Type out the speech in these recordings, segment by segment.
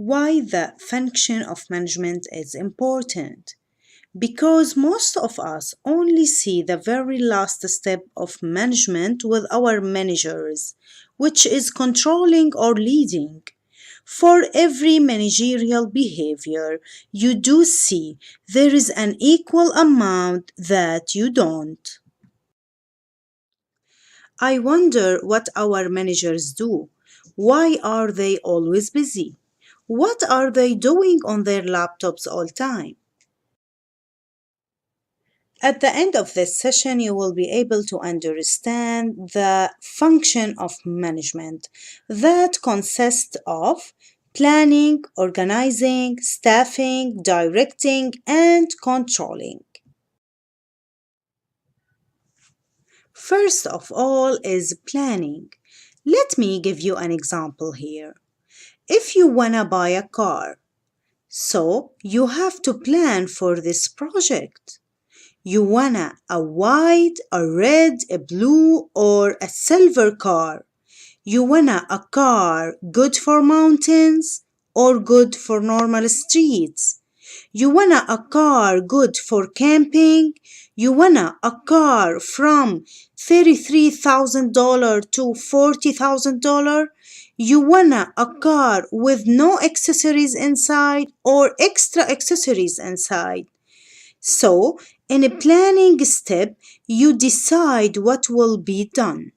Why the function of management is important? Because most of us only see the very last step of management with our managers, which is controlling or leading. For every managerial behavior you do see, there is an equal amount that you don't. I wonder what our managers do. Why are they always busy? What are they doing on their laptops all time? At the end of this session, you will be able to understand the function of management that consists of planning, organizing, staffing, directing, and controlling. First of all is planning. Let me give you an example here. If you want to buy a car, so you have to plan for this project. You wanna a white, a red, a blue, or a silver car. You wanna a car good for mountains or good for normal streets. You wanna a car good for camping. You wanna a car from $33,000 to $40,000. You wanna a car with no accessories inside or extra accessories inside. So, in a planning step, you decide what will be done.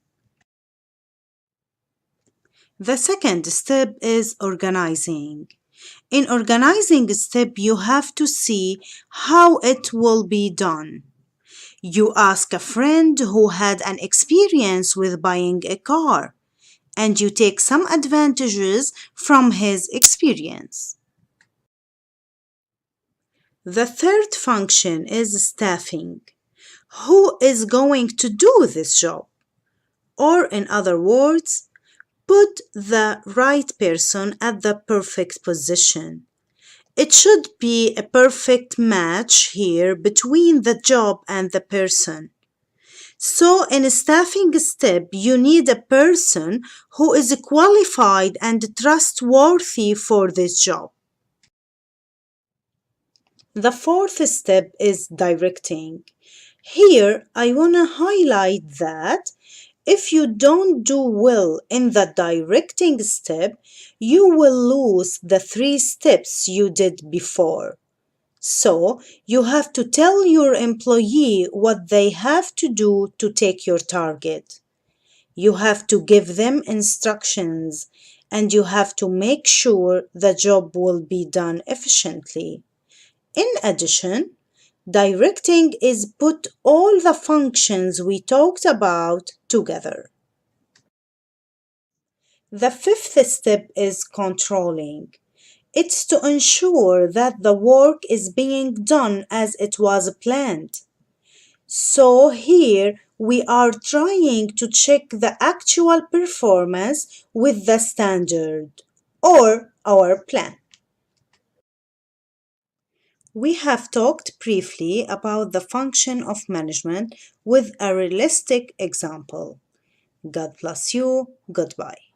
The second step is organizing. In organizing step, you have to see how it will be done. You ask a friend who had an experience with buying a car, and you take some advantages from his experience. The third function is staffing. Who is going to do this job? Or, in other words, put the right person at the perfect position. It should be a perfect match here between the job and the person. So, in a staffing step, you need a person who is qualified and trustworthy for this job. The fourth step is directing. Here, I want to highlight that if you don't do well in the directing step, you will lose the 3 steps you did before. So, you have to tell your employee what they have to do to take your target. You have to give them instructions and you have to make sure the job will be done efficiently. In addition, directing is put all the functions we talked about together. The fifth step is controlling. It's to ensure that the work is being done as it was planned. So here we are trying to check the actual performance with the standard or our plan. We have talked briefly about the function of management with a realistic example. God bless you. Goodbye.